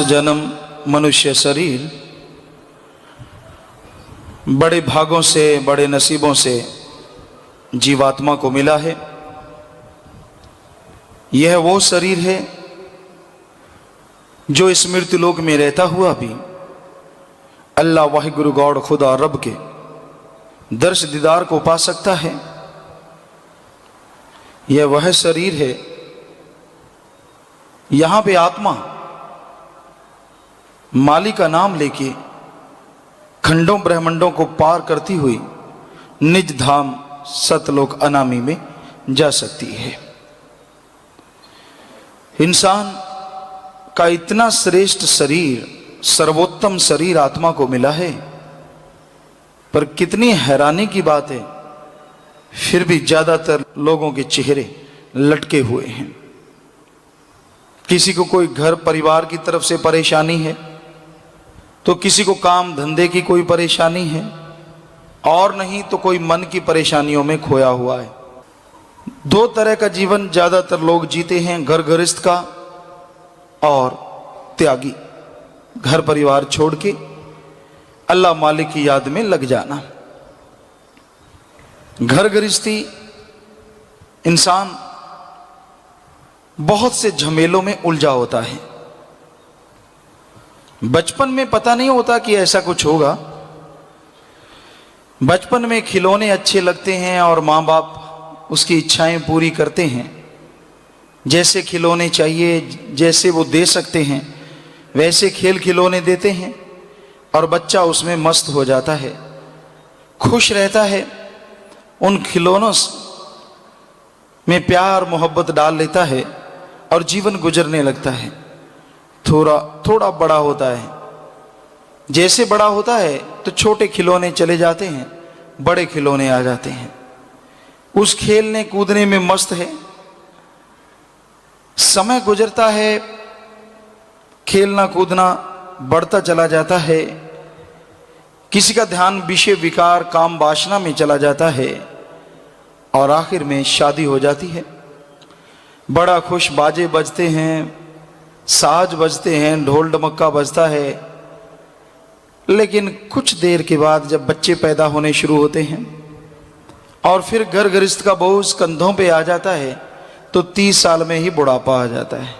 जन्म मनुष्य शरीर बड़े भागों से, बड़े नसीबों से जीवात्मा को मिला है। यह वो शरीर है जो इस मृत्युलोक में रहता हुआ भी अल्लाह वाहिगुरु गॉड खुदा रब के दर्श दीदार को पा सकता है। यह वह शरीर है, यहां पे आत्मा मालिक का नाम लेके खंडों ब्रह्मंडों को पार करती हुई निज धाम सतलोक अनामी में जा सकती है। इंसान का इतना श्रेष्ठ शरीर, सर्वोत्तम शरीर आत्मा को मिला है, पर कितनी हैरानी की बात है, फिर भी ज्यादातर लोगों के चेहरे लटके हुए हैं। किसी को कोई घर परिवार की तरफ से परेशानी है, तो किसी को काम धंधे की कोई परेशानी है, और नहीं तो कोई मन की परेशानियों में खोया हुआ है। दो तरह का जीवन ज्यादातर लोग जीते हैं, घर गृहस्थ का और त्यागी, घर परिवार छोड़ के अल्लाह मालिक की याद में लग जाना। घर गृहस्थी इंसान बहुत से झमेलों में उलझा होता है। बचपन में पता नहीं होता कि ऐसा कुछ होगा। बचपन में खिलौने अच्छे लगते हैं और माँ बाप उसकी इच्छाएं पूरी करते हैं। जैसे खिलौने चाहिए, जैसे वो दे सकते हैं, वैसे खेल खिलौने देते हैं और बच्चा उसमें मस्त हो जाता है, खुश रहता है। उन खिलौनों में प्यार मोहब्बत डाल लेता है और जीवन गुजरने लगता है। थोड़ा थोड़ा बड़ा होता है, जैसे बड़ा होता है तो छोटे खिलौने चले जाते हैं, बड़े खिलौने आ जाते हैं। उस खेलने कूदने में मस्त है। समय गुजरता है, खेलना कूदना बढ़ता चला जाता है। किसी का ध्यान विषय विकार काम वासना में चला जाता है और आखिर में शादी हो जाती है। बड़ा खुश बाजे बजते हैं, साज बजते हैं, ढोल ढमक्का बजता है, लेकिन कुछ देर के बाद जब बच्चे पैदा होने शुरू होते हैं और फिर घर गृहस्थ का बोझ कंधों पे आ जाता है तो 30 साल में ही बुढ़ापा आ जाता है।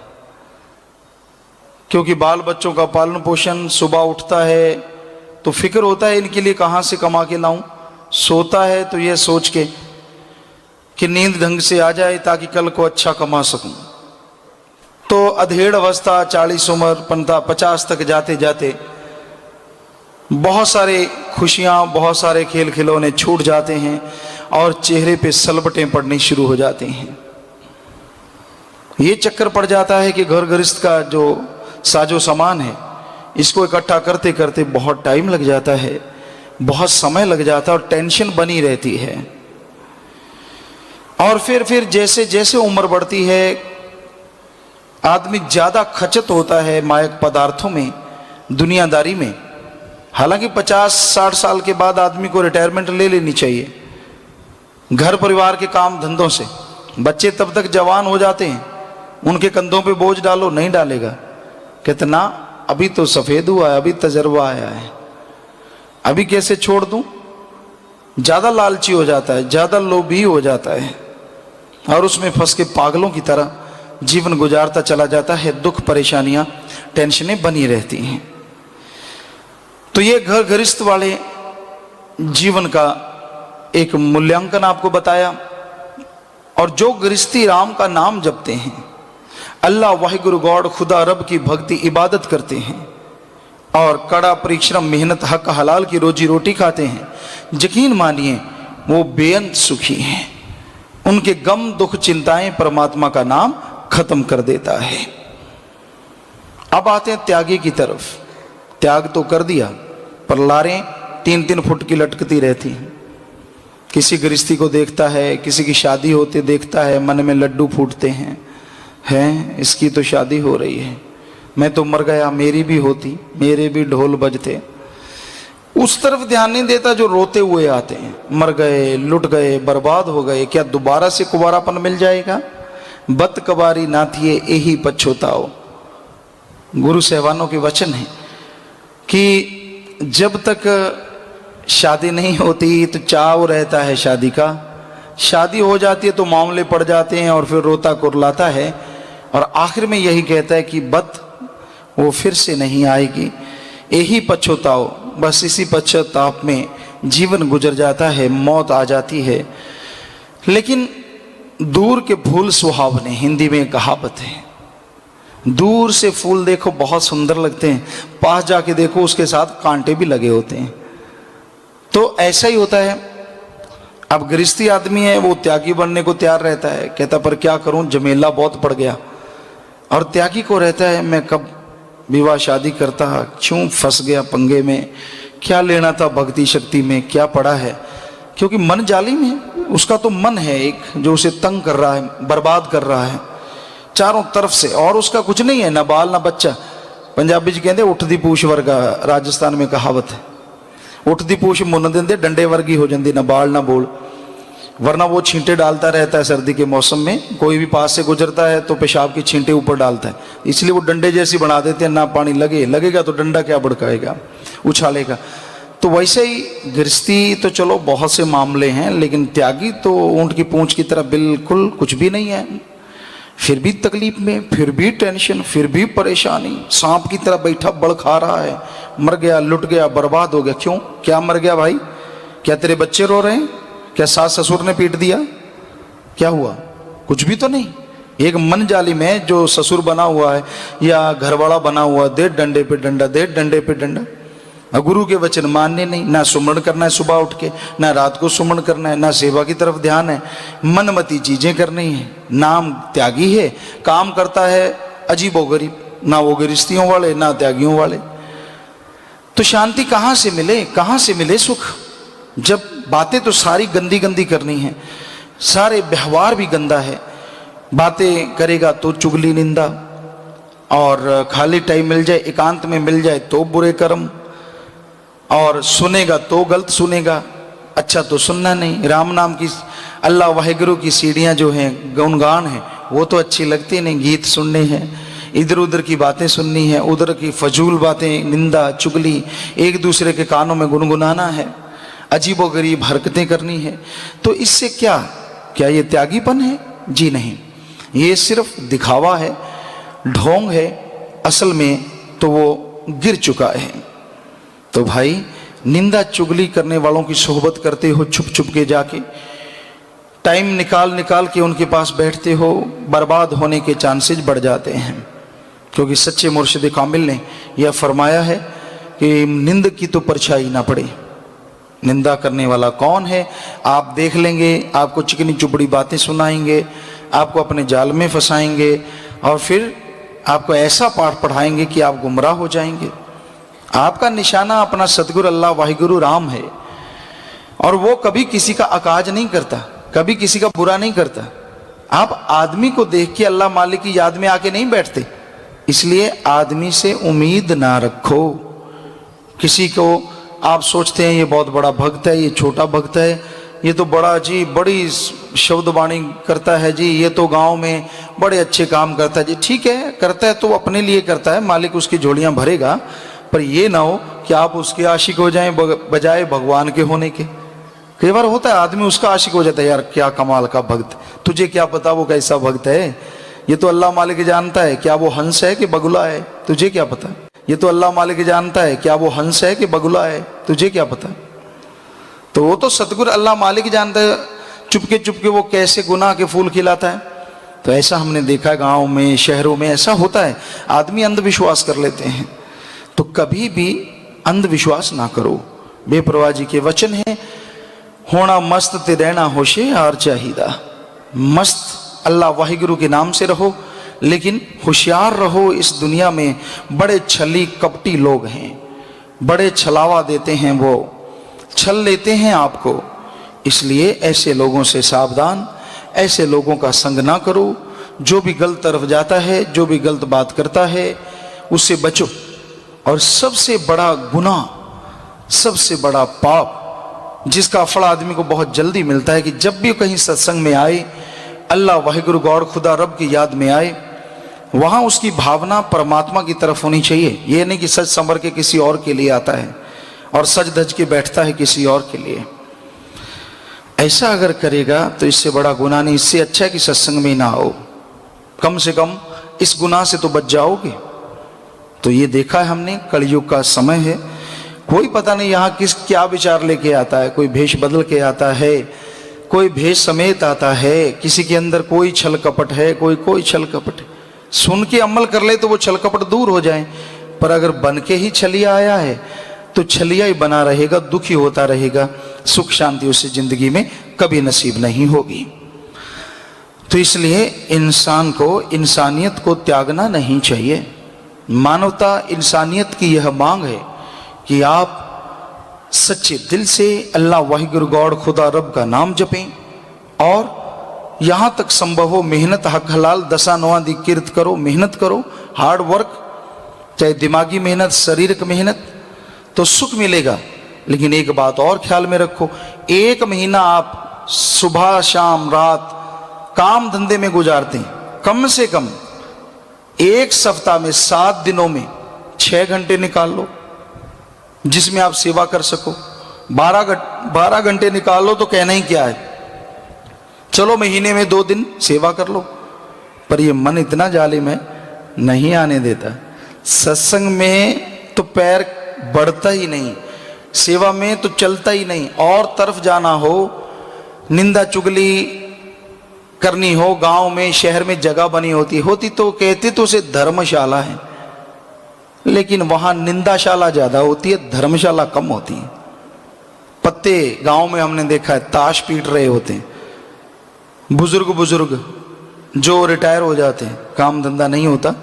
क्योंकि बाल बच्चों का पालन पोषण, सुबह उठता है तो फिक्र होता है इनके लिए कहाँ से कमा के लाऊं, सोता है तो यह सोच के कि नींद ढंग से आ जाए ताकि कल को अच्छा कमा सकूं। तो अधेड़ अवस्था 40 उम्र 50 तक जाते जाते बहुत सारे खुशियां, बहुत सारे खेल खिलौने छूट जाते हैं और चेहरे पे सलबटें पड़नी शुरू हो जाती हैं। ये चक्कर पड़ जाता है कि घर गृहस्थ का जो साजो सामान है, इसको इकट्ठा करते करते बहुत टाइम लग जाता है, बहुत समय लग जाता है और टेंशन बनी रहती है। और फिर जैसे जैसे उम्र बढ़ती है, आदमी ज्यादा खचत होता है मायक पदार्थों में, दुनियादारी में। हालांकि 50-60 साल के बाद आदमी को रिटायरमेंट ले लेनी चाहिए घर परिवार के काम धंधों से। बच्चे तब तक जवान हो जाते हैं, उनके कंधों पे बोझ डालो, नहीं डालेगा। कितना अभी तो सफेद हुआ है, अभी तजर्बा आया है, अभी कैसे छोड़ दूं। ज्यादा लालची हो जाता है, ज्यादा लोभी हो जाता है और उसमें फंस के पागलों की तरह जीवन गुजारता चला जाता है। दुख परेशानियां टेंशनें बनी रहती हैं। तो ये घर गृहस्थ वाले जीवन का एक मूल्यांकन आपको बताया। और जो गृहस्थी राम का नाम जपते हैं, अल्लाह वाहिगुरु गॉड खुदा रब की भक्ति इबादत करते हैं और कड़ा परिश्रम मेहनत हक हलाल की रोजी रोटी खाते हैं, यकीन मानिए वो बेअंत सुखी हैं। उनके गम दुख चिंताएं परमात्मा का नाम खत्म कर देता है। अब आते हैं त्यागी की तरफ। त्याग तो कर दिया, पर लारें 3-3 फुट की लटकती रहती हैं। किसी गृहस्थी को देखता है, किसी की शादी होते देखता है, मन में लड्डू फूटते हैं, इसकी तो शादी हो रही है, मैं तो मर गया, मेरी भी होती, मेरे भी ढोल बजते। उस तरफ ध्यान नहीं देता जो रोते हुए आते हैं, मर गए, लुट गए, बर्बाद हो गए, क्या दोबारा से कुंवारापन मिल जाएगा। बत कबारी नाथिए यही पछोताओ। गुरु साहबानों के वचन हैं कि जब तक शादी नहीं होती तो चाव रहता है शादी का, शादी हो जाती है तो मामले पड़ जाते हैं और फिर रोता कुरलाता है, और आखिर में यही कहता है कि बत वो फिर से नहीं आएगी, यही पछताओ। बस इसी पश्चाताप में जीवन गुजर जाता है, मौत आ जाती है। लेकिन दूर के फूल सुहावने, हिंदी में कहावत है, दूर से फूल देखो बहुत सुंदर लगते हैं, पास जाके देखो उसके साथ कांटे भी लगे होते हैं। तो ऐसा ही होता है। अब गृहस्थी आदमी है, वो त्यागी बनने को तैयार रहता है, कहता पर क्या करूं, झमेला बहुत पड़ गया। और त्यागी को रहता है मैं कब विवाह शादी करता, क्यों फंस गया पंगे में, क्या लेना था भक्ति शक्ति में, क्या पड़ा है। क्योंकि मन जालिम है, उसका तो मन है एक जो उसे तंग कर रहा है, बर्बाद कर रहा है चारों तरफ से, और उसका कुछ नहीं है, ना बाल ना बच्चा। पंजाबी जी कहते उठदी पूछ वर्गा, राजस्थान में कहावत है, उठदी पूछ मुन देंदे डंडे वर्गी हो जाती, ना बाल ना बोल। वरना वो छींटे डालता रहता है सर्दी के मौसम में, कोई भी पास से गुजरता है तो पेशाब की छींटे ऊपर डालता है, इसलिए वो डंडे जैसी बना देते हैं, ना पानी लगेगा तो डंडा क्या भड़काएगा, उछालेगा। तो वैसे ही गृहस्थी तो चलो बहुत से मामले हैं, लेकिन त्यागी तो ऊंट की पूंछ की तरह बिल्कुल कुछ भी नहीं है, फिर भी तकलीफ में, फिर भी टेंशन, फिर भी परेशानी, सांप की तरह बैठा बड़ खा रहा है, मर गया, लुट गया, बर्बाद हो गया। क्यों, क्या मर गया भाई, क्या तेरे बच्चे रो रहे हैं, क्या सास ससुर ने पीट दिया, क्या हुआ, कुछ भी तो नहीं। एक मन जालिम है जो ससुर बना हुआ है या घरवाला बना हुआ, दे डंडे पे डंडा, दे डंडे पे डंडा। गुरु के वचन मानने नहीं, ना सुमरण करना है सुबह उठ के, ना रात को सुमरण करना है, ना सेवा की तरफ ध्यान है, मनमती चीजें करनी है। नाम त्यागी है, काम करता है अजीबो गरीब, ना वो गृहस्थियों वाले ना त्यागियों वाले। तो शांति कहाँ से मिले, कहाँ से मिले सुख, जब बातें तो सारी गंदी गंदी करनी है, सारे व्यवहार भी गंदा है। बातें करेगा तो चुगली निंदा, और खाली टाइम मिल जाए, एकांत में मिल जाए तो बुरे कर्म, और सुनेगा तो गलत सुनेगा, अच्छा तो सुनना नहीं। राम नाम की, अल्लाह वाहिगुरु की सीढ़ियाँ जो हैं, गुणगान है, वो तो अच्छी लगती नहीं, गीत सुनने हैं, इधर उधर की बातें सुननी है, उधर की फजूल बातें, निंदा चुगली, एक दूसरे के कानों में गुनगुनाना है, अजीबो गरीब हरकतें करनी है। तो इससे क्या क्या ये त्यागीपन है? जी नहीं, ये सिर्फ दिखावा है, ढोंग है। असल में तो वो गिर चुका है। तो भाई, निंदा चुगली करने वालों की सोहबत करते हो, छुप छुप के जाके टाइम निकाल निकाल के उनके पास बैठते हो, बर्बाद होने के चांसेस बढ़ जाते हैं। क्योंकि सच्चे मुर्शिद कामिल ने यह फरमाया है कि निंद की तो परछाई ना पड़े। निंदा करने वाला कौन है आप देख लेंगे, आपको चिकनी चुपड़ी बातें सुनाएंगे, आपको अपने जाल में फंसाएंगे, और फिर आपको ऐसा पाठ पढ़ाएंगे कि आप गुमराह हो जाएंगे। आपका निशाना अपना सतगुरु अल्लाह वाहिगुरु राम है, और वो कभी किसी का अकाज नहीं करता, कभी किसी का बुरा नहीं करता। आप आदमी को देख के अल्लाह मालिक की याद में आके नहीं बैठते, इसलिए आदमी से उम्मीद ना रखो। किसी को आप सोचते हैं ये बहुत बड़ा भक्त है, ये छोटा भक्त है, ये तो बड़ा जी बड़ी शब्दवाणी करता है जी, ये तो गांव में बड़े अच्छे काम करता है जी। ठीक है, करता है तो अपने लिए करता है, मालिक उसकी झोलियां भरेगा, पर ये ना हो कि आप उसके आशिक हो जाएं बजाय भगवान के होने के। कई बार होता है आदमी उसका आशिक हो जाता है, यार क्या कमाल का भक्त, तुझे क्या पता वो कैसा भक्त है, ये तो अल्लाह मालिक जानता है, क्या वो हंस है कि बगुला है, तुझे क्या पता। ये तो अल्लाह मालिक जानता है, क्या वो हंस है कि बगुला है, तुझे क्या पता। तो वो तो सतगुरु अल्लाह मालिक जानता है, चुपके चुपके वो कैसे गुनाह के फूल खिलाता है। तो ऐसा हमने देखा है गाँव में, शहरों में ऐसा होता है, आदमी अंधविश्वास कर लेते हैं। तो कभी भी अंधविश्वास ना करो। बेपरवाह जी के वचन है, होना मस्त ते रहना होशियार चाहिदा। मस्त अल्लाह वाहिगुरु के नाम से रहो, लेकिन होशियार रहो। इस दुनिया में बड़े छली कपटी लोग हैं, बड़े छलावा देते हैं, वो छल लेते हैं आपको। इसलिए ऐसे लोगों से सावधान, ऐसे लोगों का संग ना करो। जो भी गलत तरफ जाता है, जो भी गलत बात करता है, उससे बचो। और सबसे बड़ा गुनाह, सबसे बड़ा पाप जिसका फल आदमी को बहुत जल्दी मिलता है कि जब भी कहीं सत्संग में आए, अल्लाह वाहिगुरु गौर खुदा रब की याद में आए, वहाँ उसकी भावना परमात्मा की तरफ होनी चाहिए। ये नहीं कि सज संवर के किसी और के लिए आता है और सज धज के बैठता है किसी और के लिए। ऐसा अगर करेगा तो इससे बड़ा गुनाह नहीं। इससे अच्छा है कि सत्संग में ना आओ, कम से कम इस गुनाह से तो बच जाओगे। तो ये देखा है हमने, कलयुग का समय है, कोई पता नहीं यहाँ किस क्या विचार लेके आता है। कोई भेष बदल के आता है, कोई भेष समेत आता है, किसी के अंदर कोई छल कपट है, कोई छल कपट है। सुन के अमल कर ले तो वो छल कपट दूर हो जाए, पर अगर बन के ही छलिया आया है तो छलिया ही बना रहेगा, दुखी होता रहेगा, सुख शांति उसे जिंदगी में कभी नसीब नहीं होगी। तो इसलिए इंसान को इंसानियत को त्यागना नहीं चाहिए। मानवता इंसानियत की यह मांग है कि आप सच्चे दिल से अल्लाह वाहिगुरु गॉड खुदा रब का नाम जपें और यहाँ तक संभव हो मेहनत हक हलाल दसा नवा दी किरत करो, मेहनत करो, हार्ड वर्क, चाहे दिमागी मेहनत, शारीरिक मेहनत, तो सुख मिलेगा। लेकिन एक बात और ख्याल में रखो, एक महीना आप सुबह शाम रात काम धंधे में गुजारते हैं, कम से कम एक सप्ताह में 7 दिनों में 6 घंटे निकाल लो जिसमें आप सेवा कर सको। 12 घंटे निकाल लो तो कहना ही क्या है। चलो महीने में 2 दिन सेवा कर लो, पर ये मन इतना जालिम है, नहीं आने देता। सत्संग में तो पैर बढ़ता ही नहीं, सेवा में तो चलता ही नहीं। और तरफ जाना हो, निंदा चुगली करनी हो, गांव में शहर में जगह बनी होती तो कहते तो उसे धर्मशाला है, लेकिन वहां निंदाशाला ज्यादा होती है, धर्मशाला कम होती है। पत्ते गांव में हमने देखा है ताश पीट रहे होते हैं, बुजुर्ग जो रिटायर हो जाते हैं, काम धंधा नहीं होता,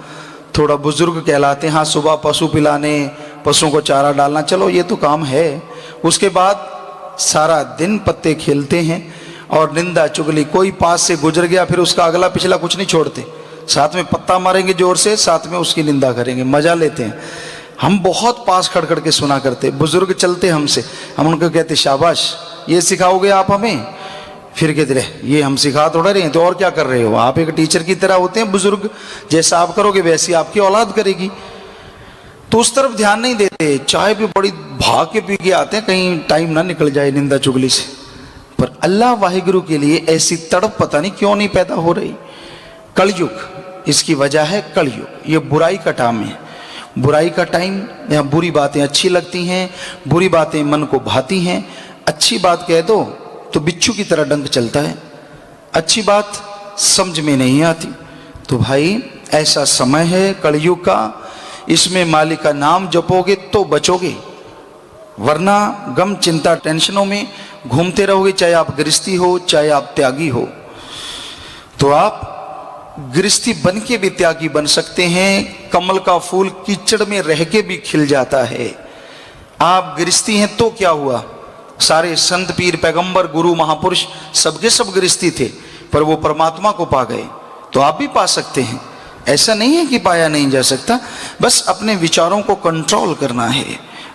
थोड़ा बुजुर्ग कहलाते हैं। हाँ, सुबह पशु पिलाने, पशुओं को चारा डालना, चलो ये तो काम है। उसके बाद सारा दिन पत्ते खेलते हैं और निंदा चुगली, कोई पास से गुजर गया फिर उसका अगला पिछला कुछ नहीं छोड़ते, साथ में पत्ता मारेंगे जोर से, साथ में उसकी निंदा करेंगे, मजा लेते हैं। हम बहुत पास खड़ खड़ के सुना करते, बुजुर्ग चलते हमसे, हम उनको कहते शाबाश, ये सिखाओगे आप हमें? फिर कहते रहे ये हम सिखा थोड़ा रहे हैं, तो और क्या कर रहे हो आप? एक टीचर की तरह होते हैं बुजुर्ग, जैसा आप करोगे वैसी आपकी औलाद करेगी। तो उस तरफ ध्यान नहीं देते, चाय भी बड़ी भाग के पी के आते हैं कहीं टाइम ना निकल जाए निंदा चुगली से। पर अल्लाह वाहिगुरु के लिए ऐसी तड़प पता नहीं क्यों नहीं पैदा हो रही। कलयुग, इसकी वजह है कलयुग, ये बुराई का टाइम है, बुराई का टाइम। यहाँ बुरी बातें अच्छी लगती हैं, बुरी बातें मन को भाती हैं, अच्छी बात कह दो तो बिच्छू की तरह डंक चलता है, अच्छी बात समझ में नहीं आती। तो भाई ऐसा समय है कलयुग का, इसमें मालिक का नाम जपोगे तो बचोगे, वरना गम चिंता टेंशनों में घूमते रहोगे, चाहे आप गृहस्थी हो चाहे आप त्यागी हो। तो आप गृहस्थी बन के भी त्यागी बन सकते हैं। कमल का फूल कीचड़ में रह के भी खिल जाता है। आप गृहस्थी हैं तो क्या हुआ, सारे संत पीर पैगंबर गुरु महापुरुष सबके सब गृहस्थी थे, पर वो परमात्मा को पा गए, तो आप भी पा सकते हैं। ऐसा नहीं है कि पाया नहीं जा सकता, बस अपने विचारों को कंट्रोल करना है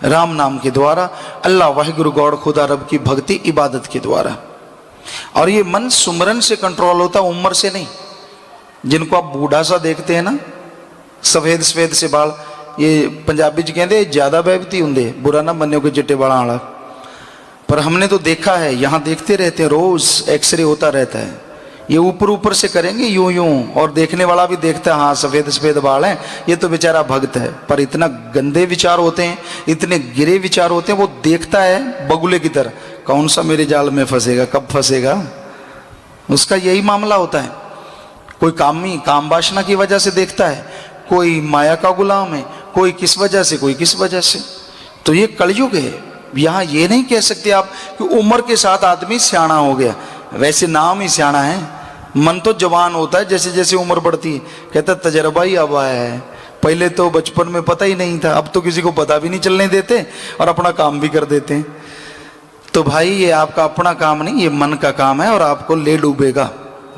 राम नाम के द्वारा, अल्लाह वाहिगुरु गॉड खुदा रब की भक्ति इबादत के द्वारा। और ये मन सुमरन से कंट्रोल होता, उम्र से नहीं। जिनको आप बूढ़ा सा देखते हैं ना, सफेद सफेद से बाल, ये पंजाबी च कहते ज्यादा बैबती होंगे, बुरा ना मन्यो कि चिट्टे बाल वाला, पर हमने तो देखा है, यहाँ देखते रहते हैं, रोज एक्सरे होता रहता है। ये ऊपर ऊपर से करेंगे यूं यूं, और देखने वाला भी देखता है हाँ सफेद सफेद बाल हैं, ये तो बेचारा भक्त है। पर इतना गंदे विचार होते हैं, इतने गिरे विचार होते हैं, वो देखता है बगुले की तरह, कौन सा मेरे जाल में फंसेगा, कब फंसेगा, उसका यही मामला होता है। कोई काम वासना की वजह से देखता है, कोई माया का गुलाम है, कोई किस वजह से, कोई किस वजह से। तो ये कलयुग है। यहाँ ये नहीं कह सकते आप कि उम्र के साथ आदमी सियाना हो गया, वैसे नाम ही सियाना है, मन तो जवान होता है जैसे जैसे उम्र बढ़ती है। कहता तजर्बा ही अब आया है, पहले तो बचपन में पता ही नहीं था, अब तो किसी को पता भी नहीं चलने देते और अपना काम भी कर देते हैं। तो भाई ये आपका अपना काम नहीं, ये मन का काम है और आपको ले डूबेगा।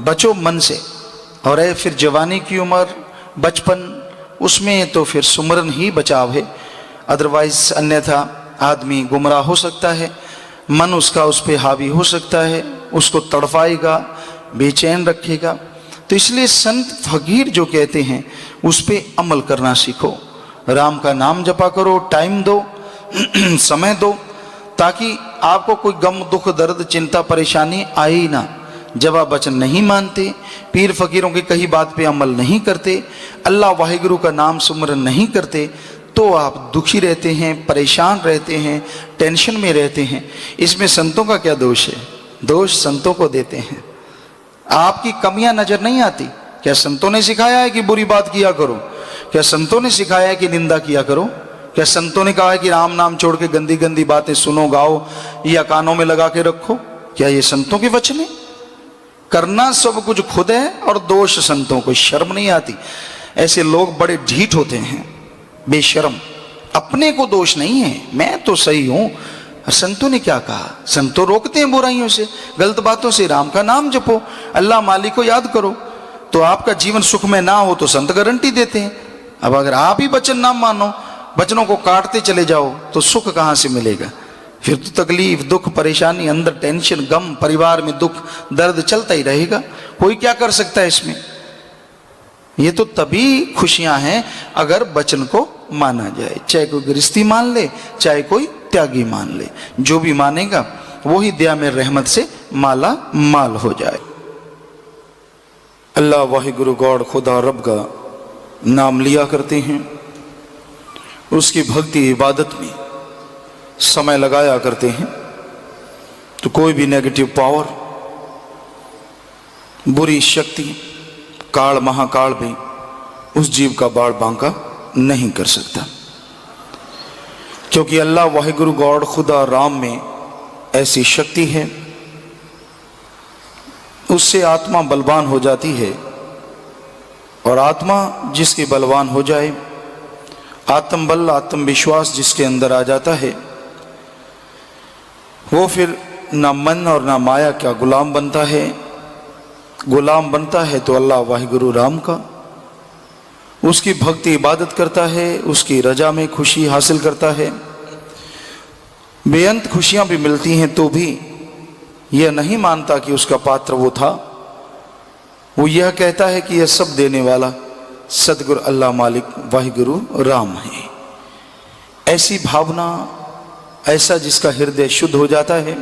बचो मन से। और है फिर जवानी की उम्र, बचपन, उसमें तो फिर सुमरन ही बचाव है, अदरवाइज अन्यथा आदमी गुमराह हो सकता है, मन उसका उस पर हावी हो सकता है, उसको तड़फाएगा, बेचैन रखेगा। तो तो इसलिए संत फकीर जो कहते हैं उस पे अमल करना सीखो। राम का नाम जपा करो, टाइम दो, समय दो, ताकि आपको कोई गम दुख दर्द चिंता परेशानी आए ही ना। जब आप वचन नहीं मानते, पीर फकीरों की कही बात पे अमल नहीं करते, अल्लाह वाहिगुरु का नाम सुमरन नहीं करते, तो आप दुखी रहते हैं, परेशान रहते हैं, टेंशन में रहते हैं। इसमें संतों का क्या दोष है? दोष संतों को देते हैं। आपकी कमियां नजर नहीं आती? क्या संतों ने सिखाया है कि बुरी बात किया करो? क्या संतों ने सिखाया है कि निंदा किया करो? क्या संतों ने कहा है कि राम नाम छोड़ के गंदी गंदी बातें सुनो, गाओ या कानों में लगा के रखो? क्या ये संतों के वचन है? करना सब कुछ खुद है और दोष संतों को, शर्म नहीं आती। ऐसे लोग बड़े ढीठ होते हैं, बेशर्म। अपने को दोष नहीं है, मैं तो सही हूं। संतों ने क्या कहा? संतों रोकते हैं बुराइयों से, गलत बातों से। राम का नाम जपो, अल्लाह मालिक को याद करो, तो आपका जीवन सुख में ना हो तो संत गारंटी देते हैं। अब अगर आप ही वचन ना मानो, वचनों को काटते चले जाओ, तो सुख कहां से मिलेगा? फिर तो तकलीफ, दुख, परेशानी, अंदर टेंशन, गम, परिवार में दुख दर्द चलता ही रहेगा। कोई क्या कर सकता है इसमें? ये तो तभी खुशियां हैं अगर वचन को माना जाए। चाहे कोई गृहस्थी मान ले, चाहे कोई त्यागी मान ले, जो भी मानेगा वो ही दया में रहमत से माला माल हो जाए। अल्लाह वाहिगुरु गॉड खुदा रब का नाम लिया करते हैं, उसकी भक्ति इबादत में समय लगाया करते हैं, तो कोई भी नेगेटिव पावर, बुरी शक्ति, काल महाकाल भी उस जीव का बाढ़ बांका नहीं कर सकता। क्योंकि अल्लाह वाहिगुरु गॉड खुदा राम में ऐसी शक्ति है, उससे आत्मा बलवान हो जाती है। और आत्मा जिसकी बलवान हो जाए, आत्मबल आत्मविश्वास जिसके अंदर आ जाता है, वो फिर ना मन और ना माया का गुलाम बनता है। गुलाम बनता है तो अल्लाह वाहिगुरु राम का, उसकी भक्ति इबादत करता है, उसकी रजा में खुशी हासिल करता है। बेअंत खुशियां भी मिलती हैं तो भी यह नहीं मानता कि उसका पात्र वो था। वो यह कहता है कि यह सब देने वाला सदगुरु अल्लाह मालिक वाहिगुरु राम है। ऐसी भावना, ऐसा जिसका हृदय शुद्ध हो जाता है,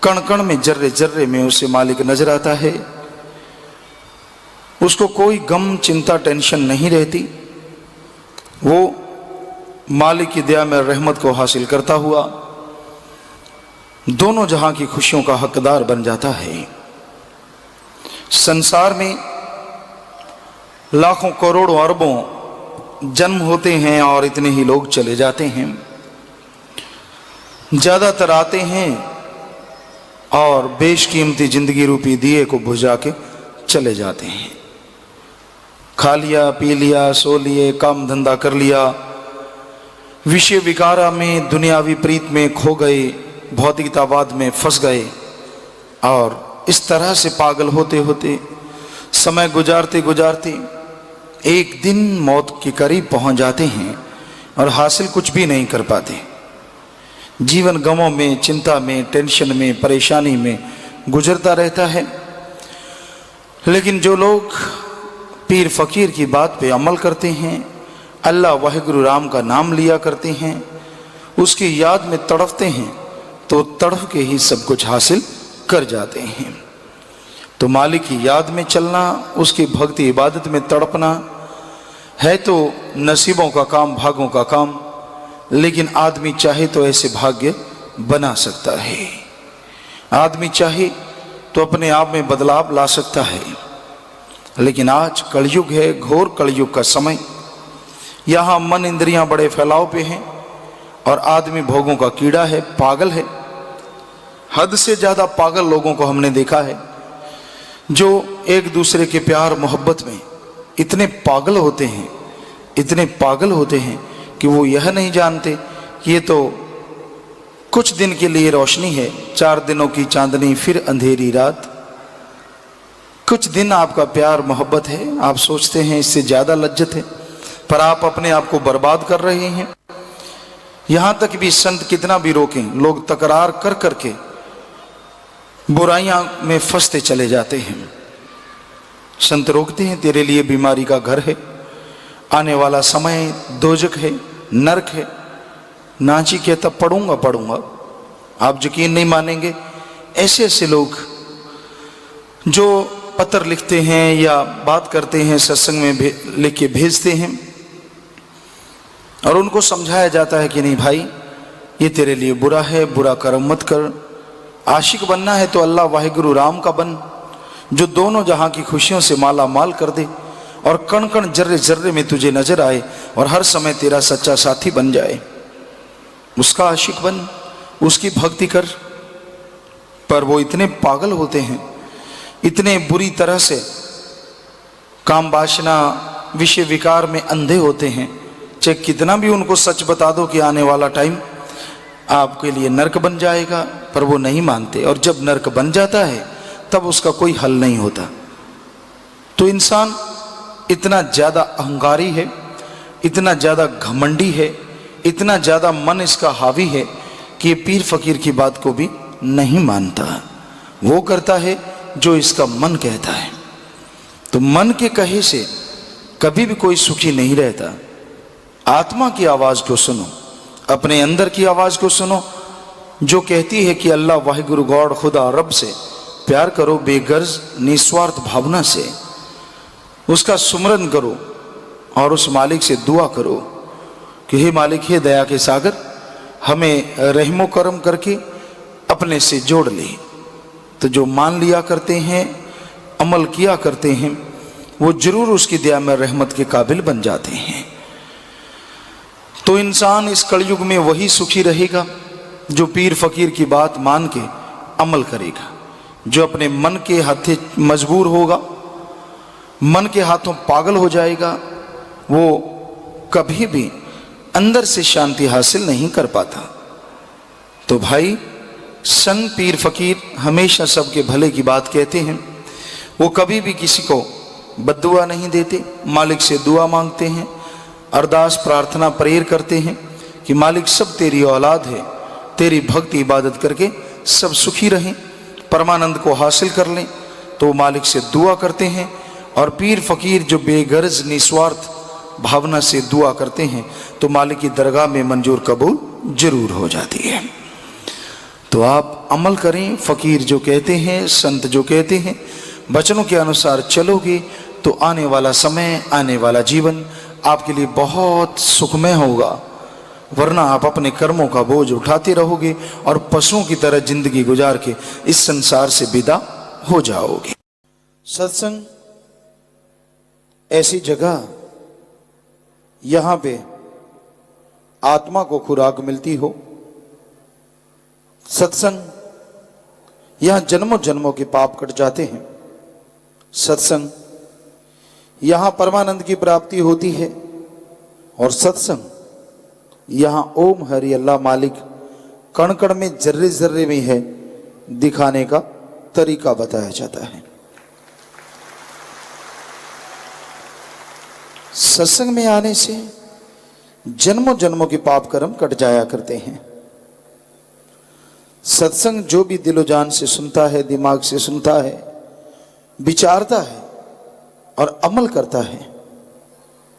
कण कण में, जर्रे जर्रे में उसे मालिक नजर आता है, उसको कोई गम चिंता टेंशन नहीं रहती। वो मालिक की दया में रहमत को हासिल करता हुआ दोनों जहां की खुशियों का हकदार बन जाता है। संसार में लाखों करोड़ों अरबों जन्म होते हैं और इतने ही लोग चले जाते हैं। ज्यादातर आते हैं और बेशकीमती जिंदगी रूपी दिए को बुझा के चले जाते हैं। खा लिया, पी लिया, सो लिए, काम धंधा कर लिया, विषय विकारा में, दुनियावी प्रीत में खो गए, भौतिकतावाद में फंस गए और इस तरह से पागल होते होते, समय गुजारते गुजारते एक दिन मौत के करीब पहुंच जाते हैं और हासिल कुछ भी नहीं कर पाते। जीवन गमों में, चिंता में, टेंशन में, परेशानी में गुजरता रहता है। लेकिन जो लोग पीर फकीर की बात पे अमल करते हैं, अल्लाह वाहिगुरु राम का नाम लिया करते हैं, उसकी याद में तड़पते हैं, तो तड़प के ही सब कुछ हासिल कर जाते हैं। तो मालिक की याद में चलना, उसकी भक्ति इबादत में तड़पना है तो नसीबों का काम, भागों का काम। लेकिन आदमी चाहे तो ऐसे भाग्य बना सकता है। आदमी चाहे तो अपने आप में बदलाव ला सकता है। लेकिन आज कलयुग है, घोर कलयुग का समय। यहाँ मन इंद्रियां बड़े फैलाव पे हैं और आदमी भोगों का कीड़ा है, पागल है। हद से ज्यादा पागल लोगों को हमने देखा है, जो एक दूसरे के प्यार मोहब्बत में इतने पागल होते हैं, इतने पागल होते हैं कि वो यह नहीं जानते कि ये तो कुछ दिन के लिए रोशनी है, 4 दिनों की चांदनी फिर अंधेरी रात। कुछ दिन आपका प्यार मोहब्बत है, आप सोचते हैं इससे ज्यादा लज्जत है, पर आप अपने आप को बर्बाद कर रहे हैं। यहां तक भी संत कितना भी रोकें, लोग तकरार कर करके बुराइयां में फंसते चले जाते हैं। संत रोकते हैं, तेरे लिए बीमारी का घर है, आने वाला समय दोजक है, नरक है। नाची कहता पढ़ूंगा पढ़ूंगा, आप यकीन नहीं मानेंगे, ऐसे ऐसे लोग जो पत्र लिखते हैं या बात करते हैं सत्संग में लिख के भेजते हैं और उनको समझाया जाता है कि नहीं भाई ये तेरे लिए बुरा है, बुरा कर्म मत कर। आशिक बनना है तो अल्लाह वाहिगुरु राम का बन, जो दोनों जहां की खुशियों से माला माल कर दे और कण कण जर्रे जर्रे में तुझे नजर आए और हर समय तेरा सच्चा साथी बन जाए। उसका आशिक बन, उसकी भक्ति कर। पर वो इतने पागल होते हैं, इतने बुरी तरह से काम वासना विषय विकार में अंधे होते हैं, चाहे कितना भी उनको सच बता दो कि आने वाला टाइम आपके लिए नरक बन जाएगा, पर वो नहीं मानते। और जब नरक बन जाता है तब उसका कोई हल नहीं होता। तो इंसान इतना ज्यादा अहंकारी है, इतना ज्यादा घमंडी है, इतना ज्यादा मन इसका हावी है कि ये पीर फकीर की बात को भी नहीं मानता। वो करता है जो इसका मन कहता है। तो मन के कहे से कभी भी कोई सुखी नहीं रहता। आत्मा की आवाज को सुनो, अपने अंदर की आवाज को सुनो जो कहती है कि अल्लाह वाहिगुरु गॉड खुदा रब से प्यार करो, बेगर्ज निस्वार्थ भावना से उसका सुमरन करो और उस मालिक से दुआ करो कि हे मालिक, हे दया के सागर, हमें रहमो करम करके अपने से जोड़ ले। तो जो मान लिया करते हैं, अमल किया करते हैं, वो जरूर उसकी दया में रहमत के काबिल बन जाते हैं। तो इंसान इस कलयुग में वही सुखी रहेगा जो पीर फकीर की बात मान के अमल करेगा। जो अपने मन के हाथे मजबूर होगा, मन के हाथों पागल हो जाएगा, वो कभी भी अंदर से शांति हासिल नहीं कर पाता। तो भाई, संत पीर फकीर हमेशा सबके भले की बात कहते हैं। वो कभी भी किसी को बद्दुआ नहीं देते, मालिक से दुआ मांगते हैं, अरदास प्रार्थना प्रेयर करते हैं कि मालिक सब तेरी औलाद है, तेरी भक्ति इबादत करके सब सुखी रहें, परमानंद को हासिल कर लें। तो मालिक से दुआ करते हैं। और पीर फकीर जो बेगर्ज निस्वार्थ भावना से दुआ करते हैं तो मालिक की दरगाह में मंजूर कबूल जरूर हो जाती है। तो आप अमल करें, फकीर जो कहते हैं, संत जो कहते हैं, वचनों के अनुसार चलोगे तो आने वाला समय, आने वाला जीवन आपके लिए बहुत सुखमय होगा। वरना आप अपने कर्मों का बोझ उठाते रहोगे और पशुओं की तरह जिंदगी गुजार के इस संसार से विदा हो जाओगे। सत्संग ऐसी जगह यहां पे आत्मा को खुराक मिलती हो। सत्संग यहां जन्मों जन्मों के पाप कट जाते हैं। सत्संग यहां परमानंद की प्राप्ति होती है। और सत्संग यहां ओम हरि अल्लाह मालिक कण कण में, जर्रे जर्रे में है, दिखाने का तरीका बताया जाता है। सत्संग में आने से जन्मों जन्मों के पाप कर्म कट जाया करते हैं। सत्संग जो भी दिलो जान से सुनता है, दिमाग से सुनता है, विचारता है और अमल करता है,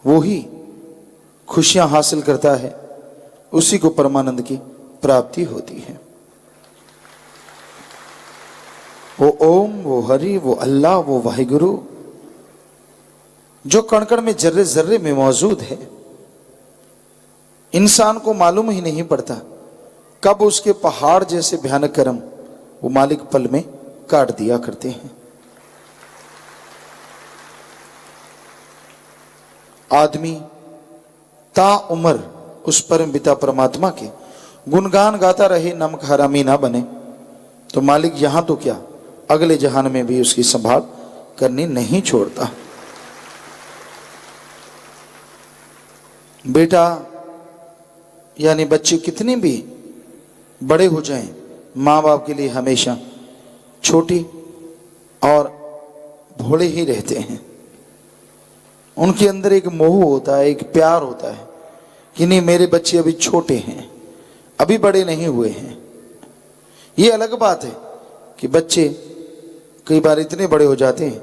वो ही खुशियां हासिल करता है, उसी को परमानंद की प्राप्ति होती है। वो ओम, वो हरि, वो अल्लाह, वो वाहिगुरु जो कण-कण में, जर्रे जर्रे में मौजूद है, इंसान को मालूम ही नहीं पड़ता कब उसके पहाड़ जैसे भयानक कर्म वो मालिक पल में काट दिया करते हैं। आदमी ता उम्र उस परम पिता परमात्मा के गुणगान गाता रहे, नमक हरामी ना बने, तो मालिक यहां तो क्या अगले जहान में भी उसकी संभाल करनी नहीं छोड़ता। बेटा यानी बच्चे कितने भी बड़े हो जाएं, माँ बाप के लिए हमेशा छोटी और भोले ही रहते हैं। उनके अंदर एक मोह होता है, एक प्यार होता है कि नहीं मेरे बच्चे अभी छोटे हैं, अभी बड़े नहीं हुए हैं। ये अलग बात है कि बच्चे कई बार इतने बड़े हो जाते हैं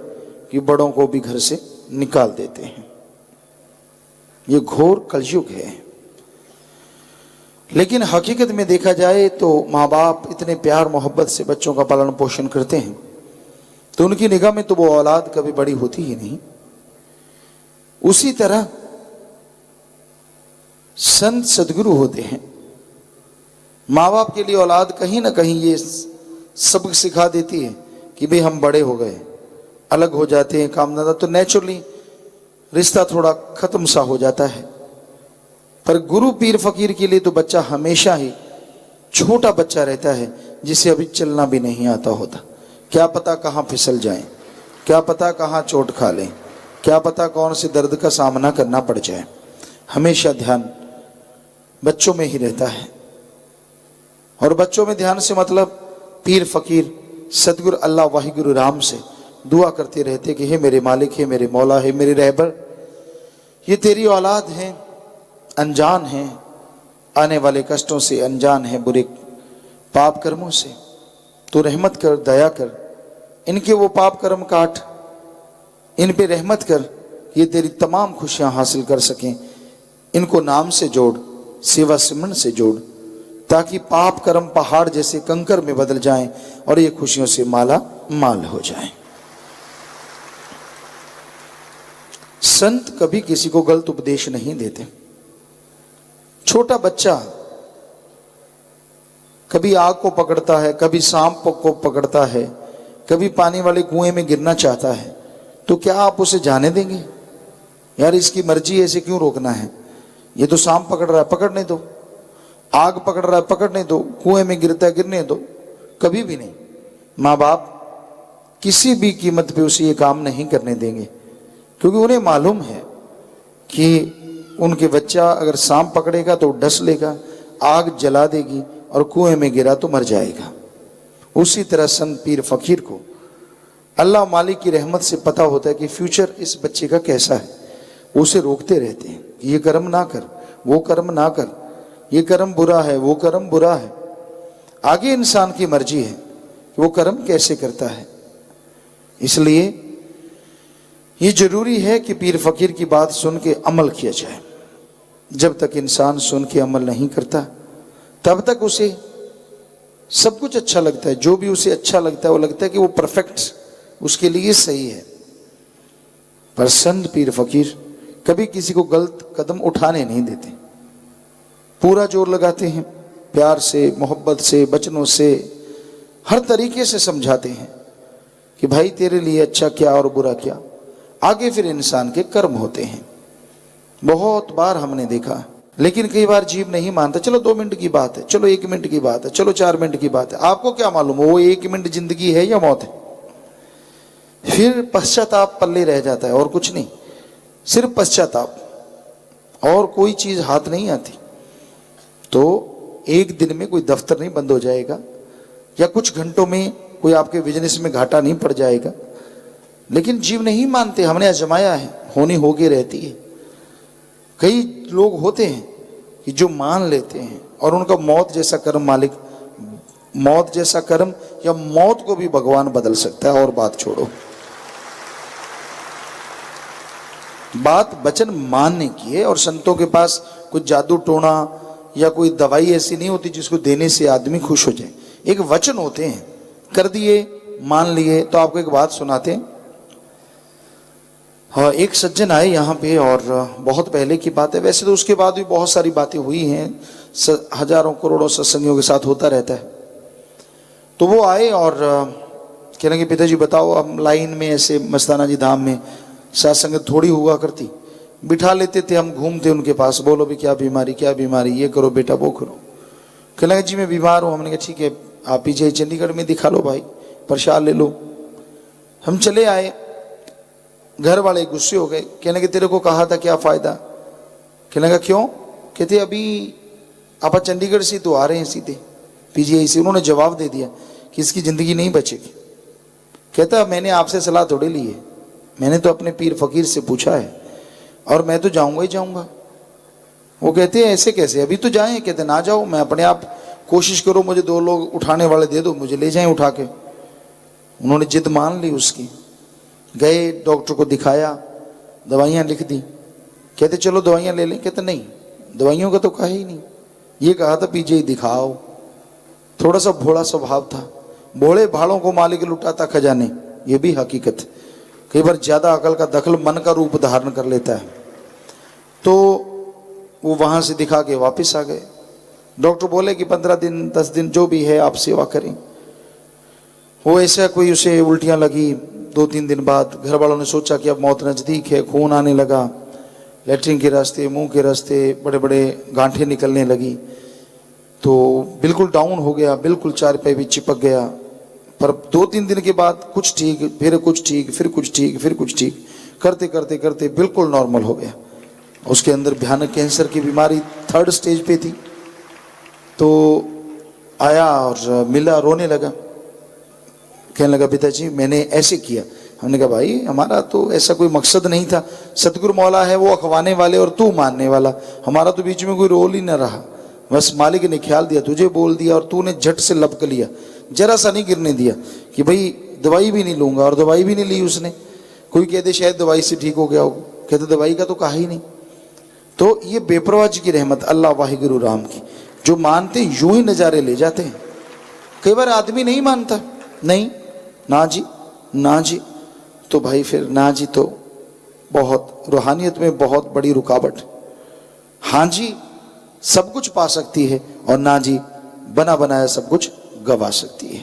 कि बड़ों को भी घर से निकाल देते हैं। ये घोर कलयुग है। लेकिन हकीकत में देखा जाए तो माँ बाप इतने प्यार मोहब्बत से बच्चों का पालन पोषण करते हैं तो उनकी निगाह में तो वो औलाद कभी बड़ी होती ही नहीं। उसी तरह संत सदगुरु होते हैं। माँ बाप के लिए औलाद कहीं ना कहीं ये सबक सिखा देती है कि भाई हम बड़े हो गए, अलग हो जाते हैं, काम धंधा, तो नेचुरली रिश्ता थोड़ा खत्म सा हो जाता है। पर गुरु पीर फकीर के लिए तो बच्चा हमेशा ही छोटा बच्चा रहता है, जिसे अभी चलना भी नहीं आता होता। क्या पता कहाँ फिसल जाए, क्या पता कहाँ चोट खा लें, क्या पता कौन से दर्द का सामना करना पड़ जाए। हमेशा ध्यान बच्चों में ही रहता है। और बच्चों में ध्यान से मतलब पीर फकीर सदगुरु अल्लाह वाहिगुरु राम से दुआ करते रहते कि हे मेरे मालिक, हे मेरे मौला, हे मेरे रहबर, ये तेरी औलाद हैं, अनजान हैं, आने वाले कष्टों से अनजान हैं, बुरे पाप कर्मों से, तो रहमत कर, दया कर, इनके वो पाप कर्म काट, इन पे रहमत कर, ये तेरी तमाम खुशियां हासिल कर सकें। इनको नाम से जोड़, सेवा सिमरन से जोड़, ताकि पाप कर्म पहाड़ जैसे कंकर में बदल जाएं और ये खुशियों से माला माल हो जाएं। संत कभी किसी को गलत उपदेश नहीं देते। छोटा बच्चा कभी आग को पकड़ता है, कभी सांप को पकड़ता है, कभी पानी वाले कुएं में गिरना चाहता है, तो क्या आप उसे जाने देंगे? यार इसकी मर्जी है, इसे क्यों रोकना है? ये तो सांप पकड़ रहा है, पकड़ने दो। आग पकड़ रहा है, पकड़ने दो। कुएं में गिरता है, गिरने दो। कभी भी नहीं। माँ बाप किसी भी कीमत पे उसे ये काम नहीं करने देंगे, क्योंकि उन्हें मालूम है कि उनके बच्चा अगर सांप पकड़ेगा तो डस लेगा, आग जला देगी, और कुएं में गिरा तो मर जाएगा। उसी तरह संत पीर फकीर को अल्लाह मालिक की रहमत से पता होता है कि फ्यूचर इस बच्चे का कैसा है। उसे रोकते रहते हैं कि ये कर्म ना कर, वो कर्म ना कर, ये कर्म बुरा है, वो कर्म बुरा है। आगे इंसान की मर्जी है कि वो कर्म कैसे करता है। इसलिए ये जरूरी है कि पीर फकीर की बात सुन के अमल किया जाए। जब तक इंसान सुन के अमल नहीं करता तब तक उसे सब कुछ अच्छा लगता है। जो भी उसे अच्छा लगता है वो लगता है कि वो परफेक्ट उसके लिए सही है। पर संत पीर फकीर कभी किसी को गलत कदम उठाने नहीं देते। पूरा जोर लगाते हैं, प्यार से, मोहब्बत से, वचनों से, हर तरीके से समझाते हैं कि भाई तेरे लिए अच्छा क्या और बुरा क्या। आगे फिर इंसान के कर्म होते हैं। बहुत बार हमने देखा, लेकिन कई बार जीव नहीं मानता। चलो 2 मिनट की बात है, चलो 1 मिनट की बात है, चलो 4 मिनट की बात है। आपको क्या मालूम वो 1 मिनट जिंदगी है या मौत है? फिर पश्चाताप पल्ले रह जाता है और कुछ नहीं, सिर्फ पश्चाताप, और कोई चीज हाथ नहीं आती। तो एक दिन में कोई दफ्तर नहीं बंद हो जाएगा, या कुछ घंटों में कोई आपके बिजनेस में घाटा नहीं पड़ जाएगा। लेकिन जीव नहीं मानते। हमने आजमाया है, होनी होके रहती है। कई लोग होते हैं कि जो मान लेते हैं और उनका मौत जैसा कर्म मालिक, मौत जैसा कर्म या मौत को भी भगवान बदल सकता है। और बात छोड़ो, बात वचन मानने की है। और संतों के पास कुछ जादू टोना या कोई दवाई ऐसी नहीं होती जिसको देने से आदमी खुश हो जाए। एक वचन होते हैं, कर दिए, मान लिए। तो आपको एक बात सुनाते हैं। हाँ, एक सज्जन आए यहाँ पे, और बहुत पहले की बात है। वैसे तो उसके बाद भी बहुत सारी बातें हुई हैं, हजारों करोड़ों सत्संगियों के साथ होता रहता है। तो वो आए और कह लगे पिताजी बताओ, हम लाइन में ऐसे मस्ताना जी धाम में सत्संग थोड़ी हुआ करती, बिठा लेते थे, हम घूमते उनके पास, बोलो भी क्या बीमारी, क्या बीमारी, ये करो बेटा, वो करो। कह लगे जी मैं बीमार हूँ। हमने कहा ठीक है, आप ही जाइए चंडीगढ़ में दिखा लो भाई, प्रसाद ले लो। हम चले आए, घर वाले गुस्से हो गए। कहने के तेरे को कहा था, क्या फायदा? कहने का क्यों? कहते अभी आप चंडीगढ़ से तो आ रहे हैं सीधे पीजीआई से। उन्होंने जवाब दे दिया कि इसकी ज़िंदगी नहीं बचेगी। कहता मैंने आपसे सलाह थोड़ी ली है, मैंने तो अपने पीर फकीर से पूछा है, और मैं तो जाऊंगा ही जाऊंगा। वो कहते हैं ऐसे कैसे, अभी तो जाएं। कहते ना जाओ, मैं अपने आप कोशिश करो, मुझे 2 लोग उठाने वाले दे दो, मुझे ले जाएं उठा के। उन्होंने जिद मान ली उसकी, गए, डॉक्टर को दिखाया, दवाइयाँ लिख दी। कहते चलो दवाइयाँ ले लें। कहते नहीं, दवाइयों का तो कहा ही नहीं, ये कहा था पीछे ही दिखाओ। थोड़ा सा भोला स्वभाव था, भोले भाड़ों को मालिक लुटाता खजाने, ये भी हकीकत। कई बार ज्यादा अकल का दखल मन का रूप धारण कर लेता है। तो वो वहां से दिखा के वापस आ गए। डॉक्टर बोले कि 15 दिन 10 दिन जो भी है आप सेवा करें। वो ऐसा कोई उसे उल्टियां लगी। 2-3 दिन बाद घर वालों ने सोचा कि अब मौत नजदीक है, खून आने लगा, लेटरिन के रास्ते, मुंह के रास्ते बड़े बड़े गांठें निकलने लगी। तो बिल्कुल डाउन हो गया, बिल्कुल चारपाई भी चिपक गया। पर 2-3 दिन के बाद कुछ ठीक, फिर कुछ ठीक, फिर कुछ ठीक, फिर कुछ ठीक, करते करते करते बिल्कुल नॉर्मल हो गया। उसके अंदर भयानक कैंसर की बीमारी 3rd स्टेज पे थी। तो आया और मिला, रोने लगा, कहने लगा पिताजी मैंने ऐसे किया। हमने कहा भाई हमारा तो ऐसा कोई मकसद नहीं था, सतगुरु मौला है वो अखवाने वाले और तू मानने वाला, हमारा तो बीच में कोई रोल ही न रहा। बस मालिक ने ख्याल दिया, तुझे बोल दिया और तूने झट से लपक लिया, जरा सा नहीं गिरने दिया कि भाई दवाई भी नहीं लूंगा, और दवाई भी नहीं ली उसने। कोई कहते शायद दवाई से ठीक हो गया हो, कहते दवाई का तो कहा ही नहीं। तो ये बेपरवाह की रहमत अल्लाह वाहिगुरु राम की, जो मानते यूं ही नजारे ले जाते हैं। कई बार आदमी नहीं मानता, नहीं ना जी ना जी, तो भाई फिर ना जी तो बहुत रूहानियत में बहुत बड़ी रुकावट। हाँ जी सब कुछ पा सकती है और ना जी बना बनाया सब कुछ गवा सकती है।